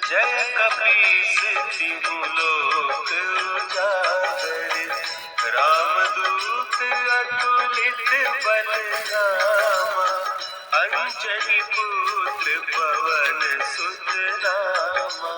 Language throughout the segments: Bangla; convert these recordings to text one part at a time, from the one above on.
जय कपीस तिहु लोक उजागर, रामदूत अतुलित बल धामा, अंजनी पुत्र पवन सुत नामा।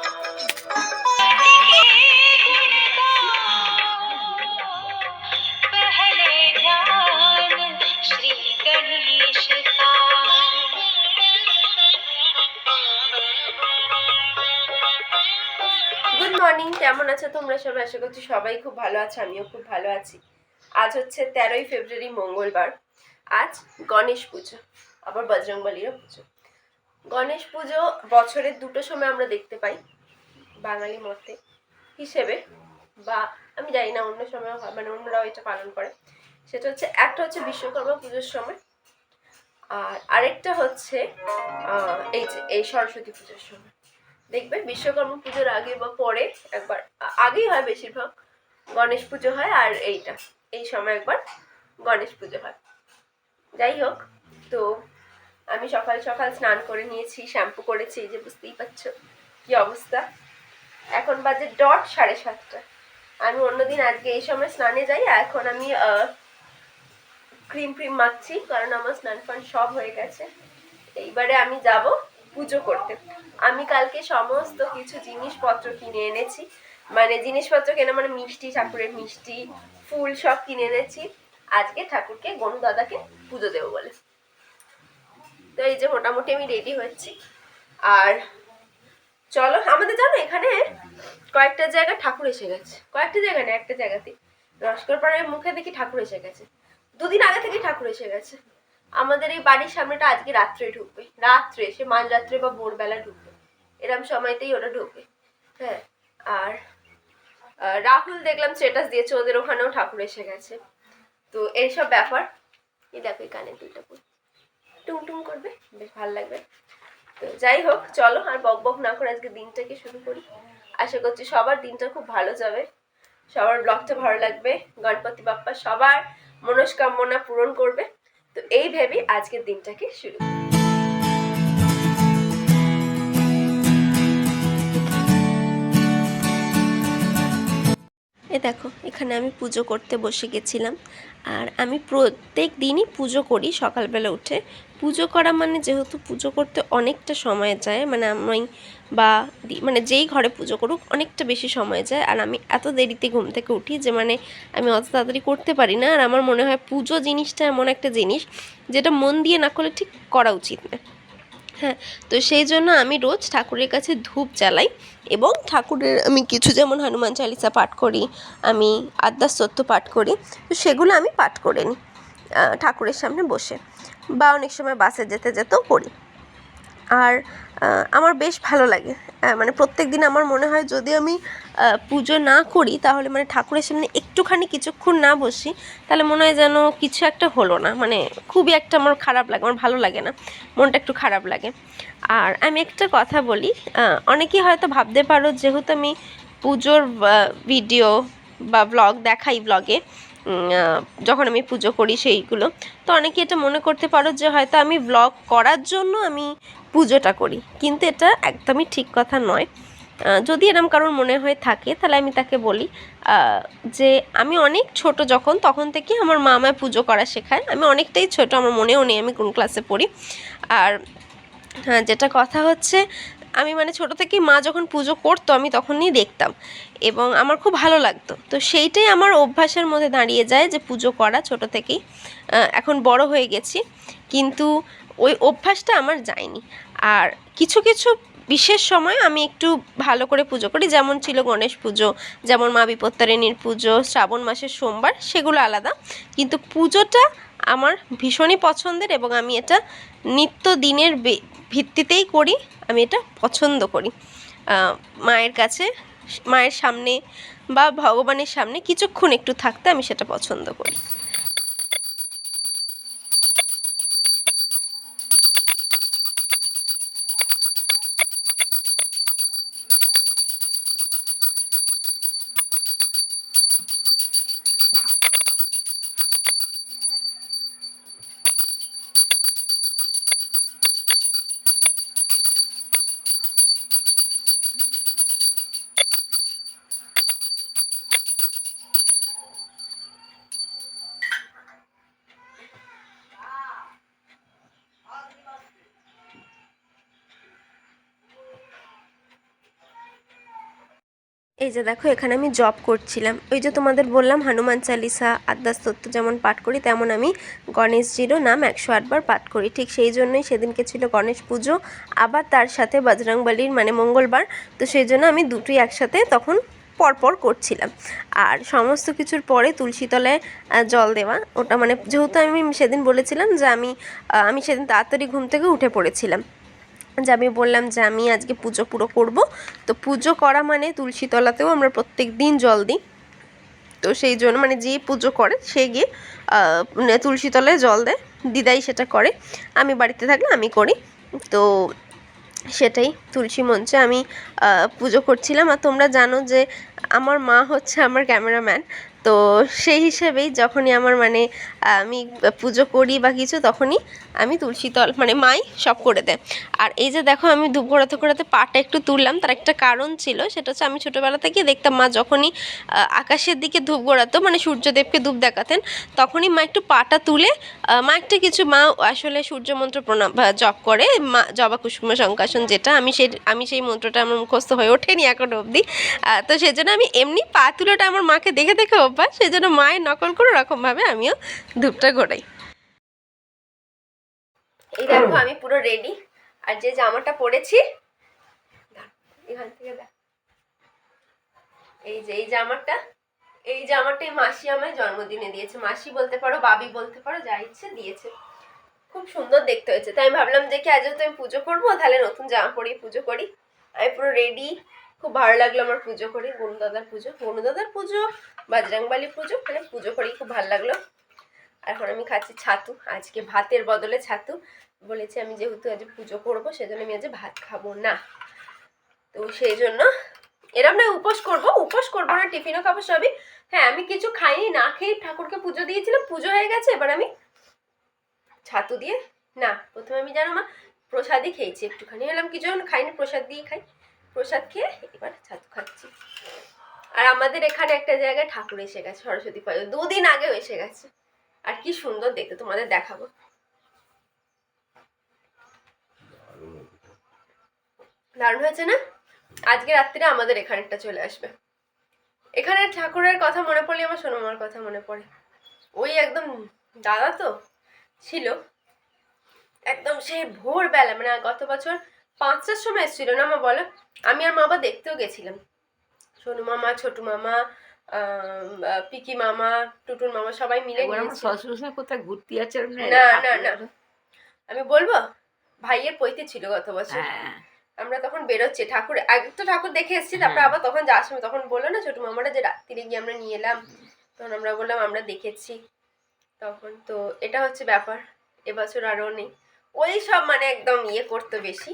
গুড মর্নিং, কেমন আছো তোমরা সবাই? আশা করছি সবাই খুব ভালো আছো, আমিও খুব ভালো আছি। আজ হচ্ছে 13ই ফেব্রুয়ারি, মঙ্গলবার। আজ গণেশ পুজো, আবার বজরংবলীরও পুজো। গণেশ পুজো বছরের দুটো সময় আমরা দেখতে পাই বাঙালি মতে হিসেবে, বা আমি জানি না অন্য সময় মানে অন্যরাও এটা পালন করে। সেটা হচ্ছে, একটা হচ্ছে বিশ্বকর্মা পুজোর সময়, আর আরেকটা হচ্ছে এই সরস্বতী পুজোর সময়। দেখবে বিশ্বকর্মা পুজোর আগে বা পরে একবার, আগেই হয় বেশিরভাগ, গণেশ পুজো হয়, আর এই সময় একবার গণেশ পুজো হয়। যাই হোক, তো আমি সকাল সকাল স্নান করে নিয়েছি, শ্যাম্পু করেছি, এই যে বুঝতেই পারছো কি অবস্থা। এখন বাজে ডট 7:30। আমি অন্যদিন আজকে এই সময় স্নানে যাই, এখন আমি ক্রিম মাখছি, কারণ আমার স্নান ফান সব হয়ে গেছে। এইবারে আমি যাব পুজো করতে। আমি কালকে সমস্ত কিছু জিনিসপত্র কিনে এনেছি, মানে জিনিসপত্র কেনা মানে মিষ্টি, ঠাকুরের মিষ্টি, ফুল সব কিনে এনেছি আজকে ঠাকুরকে, গনু দাদাকে পুজো দেবো বলে। তো এই যে মোটামুটি আমি রেডি হচ্ছি। আর চলো, আমাদের জানো এখানে কয়েকটা জায়গায় ঠাকুর এসে গেছে, কয়েকটা জায়গা না, একটা জায়গাতে লস্কর পাড়ার মুখে দেখি ঠাকুর এসে গেছে। দুদিন আগে থেকে ঠাকুর এসে গেছে। আমাদের এই বাড়ির সামনেটা আজকে রাত্রে ঢুকবে, রাত্রে, সে মাঝরাত্রে বা ভোরবেলা ঢুকবে, এরম সময়তেই ওরা ঢুকবে। হ্যাঁ, আর রাহুল দেখলাম স্ট্যাটাস দিয়েছে ওদের ওখানেও ঠাকুর এসে গেছে। তো এইসব ব্যাপার। এই দেখো এই কানে দুইটা টুং টুং করবে, বেশ ভালো লাগবে। তো যাই হোক, চলো আর বক বক না করে আজকে দিনটাকে শুরু করি। আশা করছি সবার দিনটা খুব ভালো যাবে, সবার ব্লগটা ভালো লাগবে, গণপতি বাপ্পা সবার মনস্কামনা পূরণ করবে। তো এই ভেবে আজকের দিনটাকে শুরু। এ দেখো, এখানে আমি পুজো করতে বসে গেছিলাম। আর আমি প্রত্যেক দিনই পুজো করি সকালবেলা উঠে। পুজো করা মানে, যেহেতু পুজো করতে অনেকটা সময় যায়, মানে আমি বা মানে যেই ঘরে পুজো করুক অনেকটা বেশি সময় যায়, আর আমি এত দেরিতে ঘুম থেকে উঠি যে মানে আমি অত তাড়াতাড়ি করতে পারি না। আর আমার মনে হয় পুজো জিনিসটা এমন একটা জিনিস যেটা মন দিয়ে না করলে ঠিক করা উচিত না। হ্যাঁ, তো সেই জন্য আমি রোজ ঠাকুরের কাছে ধূপ জ্বালাই, এবং ঠাকুরের আমি কিছু, যেমন হনুমান চালিসা পাঠ করি, আমি আদ্যা স্তোত্র পাঠ করি, তো সেগুলো আমি পাঠ করে নিই ঠাকুরের সামনে বসে, বা অনেক সময় বাসে যেতে যেতেও করি। আর আমার বেশ ভালো লাগে, মানে প্রত্যেক দিন আমার মনে হয় যদি আমি পুজো না করি তাহলে, মানে ঠাকুরের সামনে একটুখানি কিছুক্ষণ না বসি, তাহলে মনে হয় যেন কিছু একটা হলো না, মানে খুবই একটা আমার খারাপ লাগে, আমার ভালো লাগে না, মনটা একটু খারাপ লাগে। আর আমি একটা কথা বলি, অনেকেই হয়তো ভাবতে পারো যেহেতু আমি পুজোর ভিডিও বা ব্লগ দেখাই, ব্লগে যখন আমি পুজো করি সেইগুলো, তো অনেকে এটা মনে করতে পারো যে হয়তো আমি ব্লগ করার জন্য আমি পুজোটা করি, কিন্তু এটা একদমই ঠিক কথা নয়। যদি এরম কারোর মনে হয়ে থাকে তাহলে আমি তাকে বলি যে আমি অনেক ছোট যখন, তখন থেকে আমার মা আমায় পুজো করা শেখায়। আমি অনেকটাই ছোট, আমার মনেও নেই আমি কোন ক্লাসে পড়ি। আর হ্যাঁ, যেটা কথা হচ্ছে, আমি মানে ছোটো থেকেই মা যখন পুজো করতো আমি তখনই দেখতাম, এবং আমার খুব ভালো লাগতো। তো সেইটাই আমার অভ্যাসের মধ্যে দাঁড়িয়ে যায় যে পুজো করা ছোটো থেকেই। এখন বড় হয়ে গেছি, কিন্তু ওই অভ্যাসটা আমার যায়নি। আর কিছু কিছু বিশেষ সময় আমি একটু ভালো করে পুজো করি, যেমন ছিল গণেশ পুজো, যেমন মা বিপত্তারিণীর পুজো, শ্রাবণ মাসের সোমবার, সেগুলো আলাদা। কিন্তু পুজোটা আমার ভীষণই পছন্দের, এবং আমি এটা নিত্যদিনের ভিত্তিতেই করি, আমি এটা পছন্দ করি। মায়ের কাছে, মায়ের সামনে বা ভগবানের সামনে কিছুক্ষণ একটু থাকতে আমি সেটা পছন্দ করি। এই যে দেখো, এখানে আমি জব করছিলাম। ওই যে তোমাদের বললাম হনুমান চালিসা আদ্যা স্তোত্র যেমন পাঠ করি, তেমন আমি গণেশজিরও নাম 108 বার পাঠ করি। ঠিক সেই জন্যই সেদিনকে ছিল গণেশ পুজো, আবার তার সাথে বজরংবলীর মানে মঙ্গলবার, তো সেই জন্য আমি দুটোই একসাথে তখন পরপর করছিলাম। আর সমস্ত কিছুর পরে তুলসী তলায় জল দেওয়া, ওটা মানে যেহেতু আমি সেদিন বলেছিলাম যে আমি সেদিন তাড়াতাড়ি ঘুম থেকে উঠে পড়েছিলাম, যে আমি বললাম যে আমি আজকে পুজো পুরো করব। তো পুজো করা মানে তুলসী তলাতেও আমরা প্রত্যেক দিন জল দিই। তো সেই জন্য মানে যে পুজো করে সে গিয়ে তুলসী তলায় জল দেয়, দিদাই সেটা করে, আমি বাড়িতে থাকলে আমি করি। তো সেটাই তুলসী মঞ্চে আমি পুজো করছিলাম। আর তোমরা জানো যে আমার মা হচ্ছে আমার ক্যামেরাম্যান, তো সেই হিসেবেই যখনই আমার মানে আমি পুজো করি বা কিছু, তখনই আমি তুলসী তল মানে মাই সব করে দেয়। আর এই যে দেখো, আমি ধূপ ঘোরাতে ঘোরাতে পাটা একটু তুললাম, তার একটা কারণ ছিল, সেটা হচ্ছে আমি ছোটোবেলা থেকে দেখতাম মা যখনই আকাশের দিকে ধূপ ঘোরাতো মানে সূর্যদেবকে ধূপ দেখাতেন, তখনই মা একটু পাটা তুলে মা একটা কিছু মা আসলে সূর্য মন্ত্র প্রণাম জপ করে, মা জবা কুসুম সংকাশন, যেটা আমি সেই মন্ত্রটা আমার মুখস্থ হয়ে ওঠেনি এখনো অবধি। তো সেই জন্য আমি এমনি পা তুলোটা আমার মাকে দেখে দেখে অভ্যাস, সেই জন্য মায়ের নকল করে ওরকমভাবে আমিও ধূপটা ঘোরাই। এই দেখো আমি পুরো রেডি, আর যে জামাটা পরেছি এখান থেকে দেখ, এই যে এই জামাটাই মাসি আমায় জন্মদিনে দিয়েছে, মাসি বলতে পারো, বাবি বলতে পারো, যা ইচ্ছে দিয়েছে। খুব সুন্দর দেখতে হয়েছে, তাই আমি ভাবলাম যে কি আজ যেহেতু আমি পুজো করবো, তাহলে নতুন জামা পরেই পুজো করি। আমি পুরো রেডি, খুব ভালো লাগলো আমার পুজো করে, গনুদাদার পুজো, বজরংবলী পুজো, মানে পুজো করেই খুব ভালো লাগলো। এখন আমি খাচ্ছি ছাতু, আজকে ভাতের বদলে ছাতু। বলেছি আমি যেহেতু আজ পুজো করবো, সেজন্য আমি আজ ভাত খাবো না। তো সেই জন্য এরম না উপোস করবো না, টিফিনও খাবো সবই। হ্যাঁ, আমি কিছু খাইনি, না খেয়ে ঠাকুরকে পুজো দিয়েছিলাম, পুজো হয়ে গেছে, এবার আমি ছাতু দিয়ে না, প্রথমে আমি জানো মা প্রসাদই খেয়েছি, একটুখানি এলাম, কিছু খাইনি, প্রসাদ দিয়ে খাই, প্রসাদ খেয়ে এবার ছাতু খাচ্ছি। আর আমাদের এখানে একটা জায়গায় ঠাকুর এসে গেছে, সরস্বতী পুজো 2 দিন আগেও এসে গেছে, আর কি সুন্দর দেখতে, তোমাদের দেখাবো। দারুণ হয়েছে না? আজকে রাত্রিরে আমাদের এখানেরটা চলে আসবে। এখানে ঠাকুরের কথা মনে পড়লে আমার সোনামার কথা মনে পড়ে। ওই একদম দাদা তো ছিল, একদম সেই ভোরবেলা, মানে গত বছর 5টার সময় এসেছিল না মা, বলো? আমি আর মা বাবা দেখতেও গেছিলাম, সোনু মামা, ছোটু মামা, পিকি মামা, টুটুর মামা, সবাই মিলে। কোথায় ঘুরতে আছে? না না না, আমি বলবো, ভাইয়ের পৈতে ছিল গত বছর, আমরা তখন বেরোচ্ছি, ঠাকুর আগে তো ঠাকুর দেখে এসেছি, তারপর আবার তখন যাওয়ার সময় তখন বললো না ছোট মামারা যে রাত্রিরে গিয়ে আমরা নিয়ে এলাম, তখন আমরা বললাম আমরা দেখেছি তখন। তো এটা হচ্ছে ব্যাপার, এবছর আরও নেই ওই সব মানে একদম ইয়ে করতো বেশি।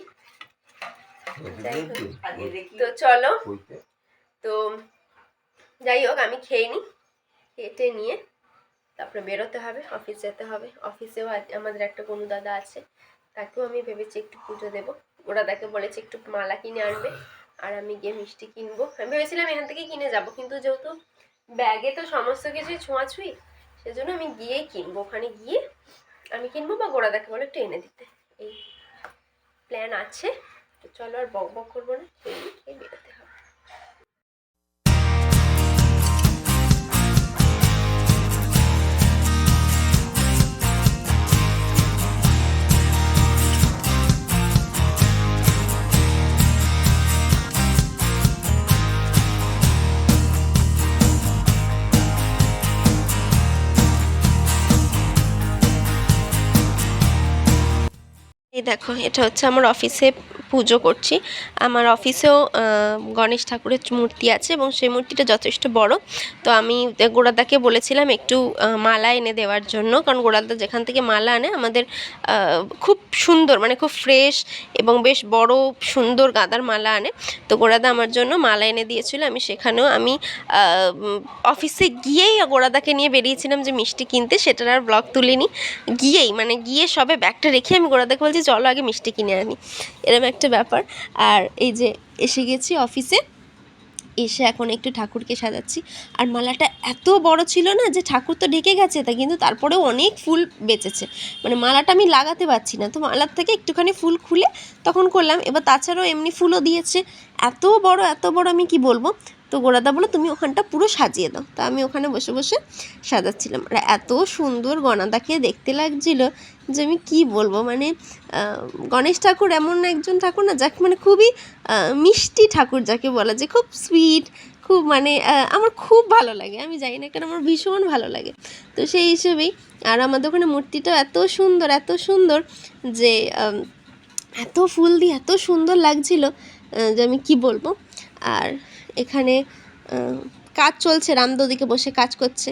তো চলো, তো যাই হোক, আমি খেয়ে নিই, খেটে নিয়ে তারপরে বেরোতে হবে, অফিস যেতে হবে। অফিসেও আমাদের একটা গনু দাদা আছে, তাকেও আমি ভেবেছি একটু পুজো দেবো। ওরা তাকে বলেছে একটু মালা কিনে আনবে, আর আমি গিয়ে মিষ্টি কিনবো। আমি ভেবেছিলাম এখান থেকে কিনে যাব, কিন্তু যেহেতু ব্যাগে তো সমস্ত কিছুই ছোঁয়াছুঁই, সেজন্য আমি গিয়েই কিনবো, ওখানে গিয়ে আমি কিনবো, বা গোড়াদাকে বলে একটু এনে দিতে, এই প্ল্যান আছে। তো চলো আর বক বক করবো না, খেয়ে বেরোতে হবে। এই দেখো, এটা হচ্ছে আমার অফিসে পুজো করছি। আমার অফিসেও গণেশ ঠাকুরের মূর্তি আছে, এবং সেই মূর্তিটা যথেষ্ট বড়। তো আমি গোড়াদাকে বলেছিলাম একটু মালা এনে দেওয়ার জন্য, কারণ গোড়াদা যেখান থেকে মালা আনে আমাদের খুব সুন্দর, মানে খুব ফ্রেশ এবং বেশ বড় সুন্দর গাঁদার মালা আনে। তো গোড়াদা আমার জন্য মালা এনে দিয়েছিল। আমি সেখানেও আমি অফিসে গিয়েই গোড়াদাকে নিয়ে বেরিয়েছিলাম যে মিষ্টি কিনতে, সেটার আর ব্লগ তুলিনি। গিয়ে সবে ব্যাগটা রেখে আমি গোড়াদাকে বলছি চলো আগে মিষ্টি কিনে আনি, এরকম একটা ব্যাপার। আর এই যে এসে গেছি অফিসে, এসে এখন একটু ঠাকুরকে সাজাচ্ছি। আর মালাটা এত বড় ছিল না যে ঠাকুর তো ঢেকে গেছে, তা কিন্তু তারপরেও অনেক ফুল বেঁচেছে, মানে মালাটা আমি লাগাতে পারছি না, তো মালার থেকে একটুখানি ফুল খুলে তখন করলাম। এবার তাছাড়াও এমনি ফুলও দিয়েছে, এত বড় আমি কি বলবো। তো গোরাদা বললো তুমি ওখানটা পুরো সাজিয়ে দাও। তো আমি ওখানে বসে বসে সাজাচ্ছিলাম। আর এত সুন্দর গণাদাকে দেখতে লাগছিল যে আমি কি বলবো, মানে গণেশ ঠাকুর এমন একজন ঠাকুর না যাকে মানে খুবই মিষ্টি ঠাকুর যাকে বলা যায়, খুব সুইট, খুব মানে আমার খুব ভালো লাগে, আমি জানি না কেন আমার ভীষণ ভালো লাগে। তো সেই হিসেবেই আর আমাদের ওখানে মূর্তিটা এত সুন্দর যে এত ফুল দিয়ে এত সুন্দর লাগছিল যে আমি কি বলবো। আর এখানে কাজ চলছে, রামদা ওদিকে বসে কাজ করছে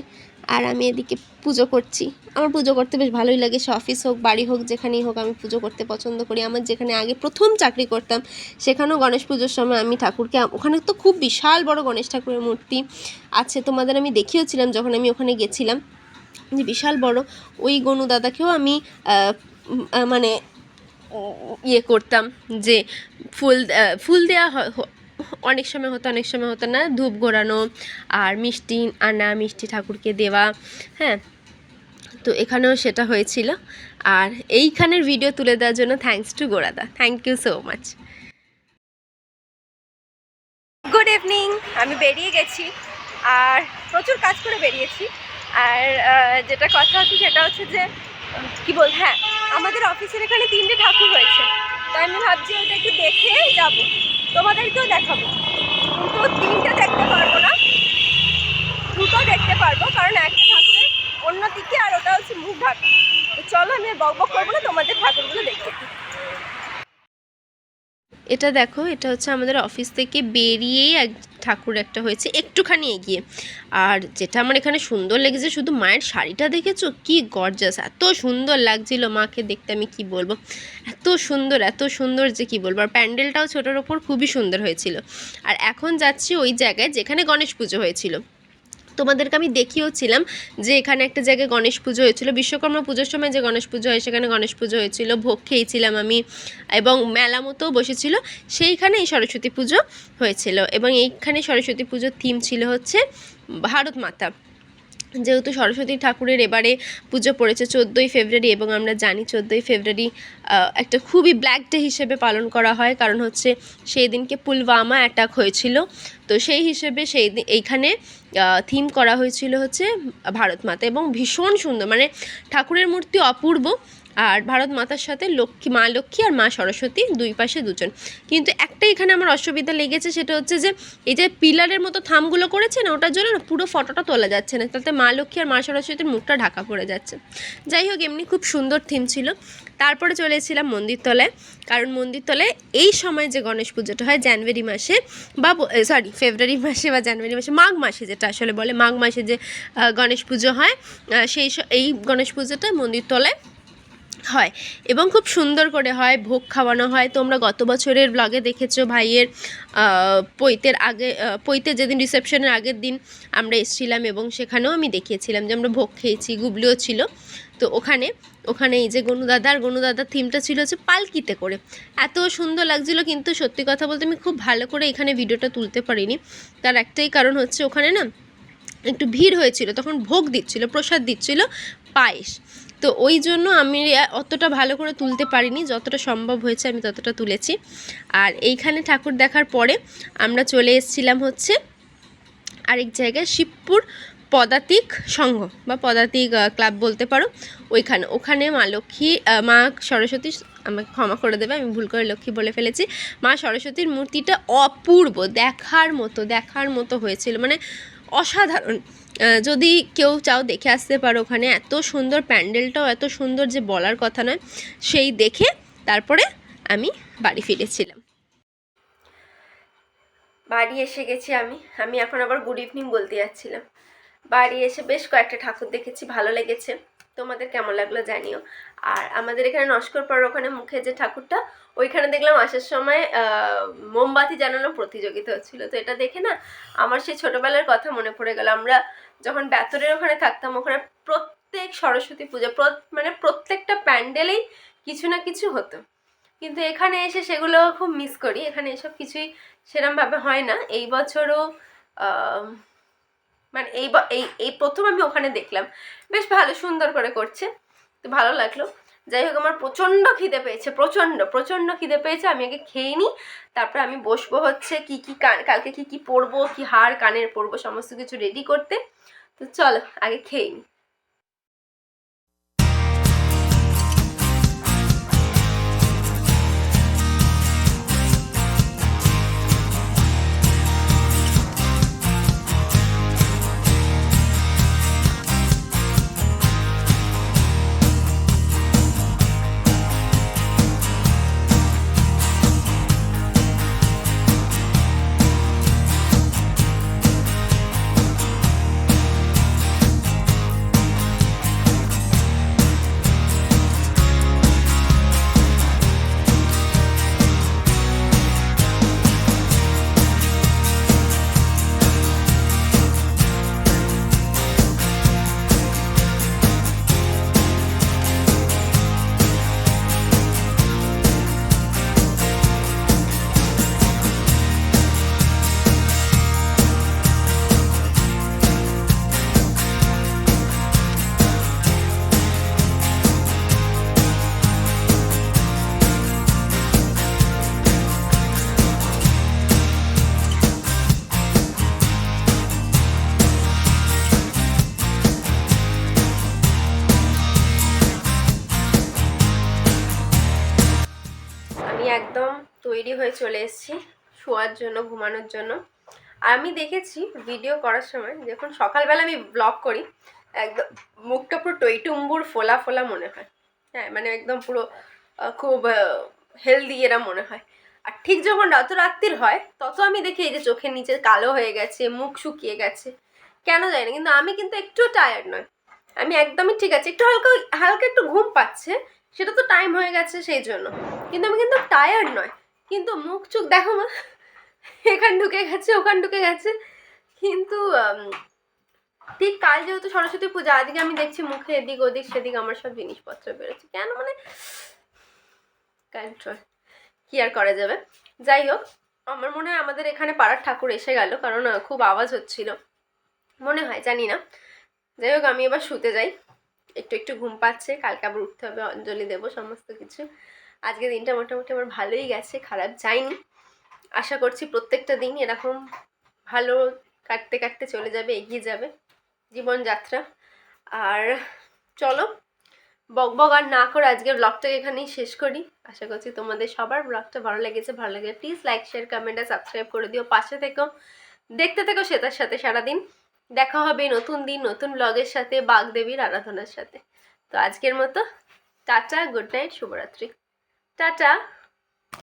আর আমি এদিকে পুজো করছি। আমার পুজো করতে বেশ ভালোই লাগে, সে অফিস হোক বাড়ি হোক যেখানেই হোক আমি পুজো করতে পছন্দ করি। আমার যেখানে আগে প্রথম চাকরি করতাম সেখানেও গণেশ পুজোর সময় আমি ঠাকুরকে, ওখানে তো খুব বিশাল বড় গণেশ ঠাকুরের মূর্তি আছে, তোমাদের আমি দেখিয়েছিলাম যখন আমি ওখানে গেছিলাম, যে বিশাল বড়। ওই গনু দাদাকেও আমি মানে ইয়ে করতাম যে ফুল দেওয়া অনেক সময় হতো না, ধূপ ঘোরানো আর মিষ্টি আনা, মিষ্টি ঠাকুরকে দেওয়া। হ্যাঁ, তো এখানেও সেটা হয়েছিল। আর এইখানের ভিডিও তুলে দেওয়ার জন্য থ্যাঙ্কস টু গোরাদা, thank you so much. Good evening, আমি বেরিয়ে গেছি আর প্রচুর কাজ করে বেরিয়েছি। আর যেটা কথা হচ্ছে সেটা হচ্ছে যে কি বল, হ্যাঁ আমাদের অফিসের এখানে 3টে ঠাকুর হয়েছে, তাই আমি ভাবছি ওটা একটু দেখে যাব, তোমাদেরকেও দেখাবো। কিন্তু 3টে দেখতে পারবো না, 2টো দেখতে পারবো, কারণ একটা ঠাকুরের অন্য দিকে আর ওটা হচ্ছে মুখ ঢাকা। তো চলো আমি বক করবো না, তোমাদের ঠাকুরগুলো দেখতে। এটা দেখো, এটা হচ্ছে আমাদের অফিস থেকে বেরিয়েই এক ঠাকুর একটা হয়েছে একটুখানি এগিয়ে। আর যেটা আমার এখানে সুন্দর লেগেছে, শুধু মায়ের শাড়িটা দেখেছো কি গর্জাস, এত সুন্দর লাগছিল মাকে দেখতে, আমি কি বলবো, এত সুন্দর যে কি বলবো। আর প্যান্ডেলটাও ছোটোর ওপর খুবই সুন্দর হয়েছিল। আর এখন যাচ্ছি ওই জায়গায় যেখানে গণেশ পুজো হয়েছিল, তোমাদেরকে আমি দেখিয়েওছিলাম যে এখানে একটা জায়গায় গণেশ পুজো হয়েছিল, বিশ্বকর্মা পুজোর সময় যে গণেশ পুজো হয় সেখানে গণেশ পুজো হয়েছিল, ভোগ খেয়েছিলাম আমি, এবং মেলা মতো বসেছিল, সেইখানে এই সরস্বতী পুজো হয়েছিল। এবং এইখানে সরস্বতী পুজোর থিম ছিল হচ্ছে ভারত মাতা। যেহেতু সরস্বতী ঠাকুরের এবারে পুজো পড়েছে 14ই ফেব্রুয়ারি, এবং আমরা জানি 14ই ফেব্রুয়ারি একটা খুবই ব্ল্যাক ডে হিসেবে পালন করা হয়, কারণ হচ্ছে সেই দিনকে পুলওয়ামা অ্যাটাক হয়েছিল। তো সেই হিসেবে এইখানে থিম করা হয়েছিল হচ্ছে ভারত মাতা, এবং ভীষণ সুন্দর, মানে ঠাকুরের মূর্তি অপূর্ব। আর ভারত মাতার সাথে মা লক্ষ্মী আর মা সরস্বতী দুই পাশে দুজন। কিন্তু একটা এখানে আমার অসুবিধা লেগেছে, সেটা হচ্ছে যে এই যে পিলারের মতো থামগুলো করেছে না, ওটার জন্য না পুরো ফটোটা তোলা যাচ্ছে না, তাতে মা লক্ষ্মী আর মা সরস্বতীর মুখটা ঢাকা পড়ে যাচ্ছে। যাই হোক, এমনি খুব সুন্দর থিম ছিল। তারপরে চলে এসেছিলাম মন্দিরতলায়, কারণ মন্দিরতলায় এই সময় যে গণেশ পুজোটা হয় জানুয়ারি মাসে বা ফেব্রুয়ারি মাসে বা জানুয়ারি মাসে, মাঘ মাসে যেটা আসলে বলে, মাঘ মাসে যে গণেশ পুজো হয়, এই গণেশ পুজোটা মন্দিরতলায় হয় এবং খুব সুন্দর করে হয়, ভোগ খাওয়ানো হয়। তোমরা গত বছরের ব্লগে দেখেছো ভাইয়ের পৈতের যেদিন রিসেপশনের আগের দিন আমরা এসেছিলাম, এবং সেখানেও আমি দেখিয়েছিলাম যে আমরা ভোগ খেয়েছি, গুবলিও ছিল। তো ওখানে এই যে গনুদাদার থিমটা ছিল হচ্ছে পালকিতে করে, এত সুন্দর লাগছিলো। কিন্তু সত্যি কথা বলতে আমি খুব ভালো করে এখানে ভিডিওটা তুলতে পারিনি, তার একটাই কারণ হচ্ছে ওখানে না একটু ভিড় হয়েছিল, তখন ভোগ দিচ্ছিল, প্রসাদ দিচ্ছিল পায়েস, তো ওই জন্য আমি অতটা ভালো করে তুলতে পারিনি, যতটা সম্ভব হয়েছে আমি ততটা তুলেছি। আর এইখানে ঠাকুর দেখার পরে আমরা চলে এসেছিলাম হচ্ছে আরেক জায়গায়, শিবপুর পদাতিক সংঘ বা পদাতিক ক্লাব বলতে পারো, ওখানে মা লক্ষ্মী, মা সরস্বতী, আমাকে ক্ষমা করে দেবে আমি ভুল করে লক্ষ্মী বলে ফেলেছি, মা সরস্বতীর মূর্তিটা অপূর্ব, দেখার মতো হয়েছিল, মানে অসাধারণ। যদি কেউ চাও দেখে আসতে পারো, ওখানে এত সুন্দর, প্যান্ডেলটাও এত সুন্দর যে বলার কথা নয়। সেই দেখে তারপরে আমি বাড়ি ফিরেছিলাম। বাড়ি এসে গেছি আমি এখন আবার গুড ইভিনিং বলতে যাচ্ছিলাম। বাড়ি এসে বেশ কয়েকটা ঠাকুর দেখেছি, ভালো লেগেছে, তোমাদের কেমন লাগলো জানিও। আর আমাদের এখানে নস্কর পাড়ার ওখানে মুখে যে ঠাকুরটা, ওইখানে দেখলাম আসার সময় মোমবাতি জ্বালানোর প্রতিযোগিতা হচ্ছিলো। তো এটা দেখে না আমার সেই ছোটোবেলার কথা মনে পড়ে গেল। আমরা যখন ব্যাতরের ওখানে থাকতাম, ওখানে প্রত্যেক সরস্বতী পূজা মানে প্রত্যেকটা প্যান্ডেলেই কিছু না কিছু হতো, কিন্তু এখানে এসে সেগুলো খুব মিস করি। এখানে এসব কিছুই সেরমভাবে হয় না। এই বছরও মানে এই প্রথম আমি ওখানে দেখলাম, বেশ ভালো সুন্দর করে করছে, তো ভালো লাগলো। যাই হোক, আমার প্রচণ্ড খিদে পেয়েছে, প্রচণ্ড খিদে পেয়েছে। আমি আগে খেয়ে নিই, তারপরে আমি বসবো হচ্ছে কি কি কালকে কি কি পরবো, কি হার কানের পরবো, সমস্ত কিছু রেডি করতে। তো চলো আগে খেয়ে নিই। আমি একদম তৈরি হয়ে চলে এসেছি শোয়ার জন্য, ঘুমানোর জন্য। আর আমি দেখেছি ভিডিও করার সময়, যখন সকালবেলা আমি ব্লগ করি, একদম মুখটা পুরো টইটুম্বুর ফোলা ফোলা মনে হয়। হ্যাঁ, মানে একদম পুরো খুব হেলদি এরা মনে হয়। আর ঠিক যখন রাত্রির হয়, তত আমি দেখি এই যে চোখের নিচে কালো হয়ে গেছে, মুখ শুকিয়ে গেছে, কেন জানি না। কিন্তু আমি কিন্তু একটু টায়ার্ড নয়, আমি একদমই ঠিক আছে। একটু হালকা হালকা একটু ঘুম পাচ্ছে, সেটা তো টাইম হয়ে গেছে সেই জন্য, কিন্তু আমি কিন্তু টায়ার্ড নয়। কিন্তু মুখ চোখ দেখো মা, এখান ঢুকে গেছে, ওখান ঢুকে গেছে। কিন্তু ঠিক কাল যেহেতু সরস্বতী পূজা, আজকে আমি দেখছি মুখে এদিক ওদিক সেদিক আমার সব জিনিসপত্র বেরোচ্ছে, কেন মানে কন্ট্রোল কি আর করা যাবে। যাই হোক, আমার মনে হয় আমাদের এখানে পাড়ার ঠাকুর এসে গেল, কারণ খুব আওয়াজ হচ্ছিল মনে হয়, জানি না। যাই হোক, আমি এবার শুতে যাই, একটু একটু ঘুম পাচ্ছে, কালকে আবার উঠতে হবে, অঞ্জলি দেবো, সমস্ত কিছু। আজকে দিনটা মোটামুটি আমার ভালোই গেছে, খারাপ যায়নি। আশা করছি প্রত্যেকটা দিন এরকম ভালো কাটতে কাটতে চলে যাবে, এগিয়ে যাবে জীবনযাত্রা। আর চলো বকবক আর না করে আজকের ব্লগটাকে এখানেই শেষ করি। আশা করছি তোমাদের সবার ব্লগটা ভালো লেগেছে। ভালো লাগে প্লিজ লাইক, শেয়ার, কমেন্ট আর সাবস্ক্রাইব করে দিও। পাশে থেকো, দেখতে থেকো শ্বেতার সাথে সারাদিন। দেখা হবে নতুন দিন, নতুন ব্লগের সাথে, বাগদেবীর আরাধনার সাথে। তো আজকের মতো টাটা, গুড নাইট, শুভরাত্রি, টাটা।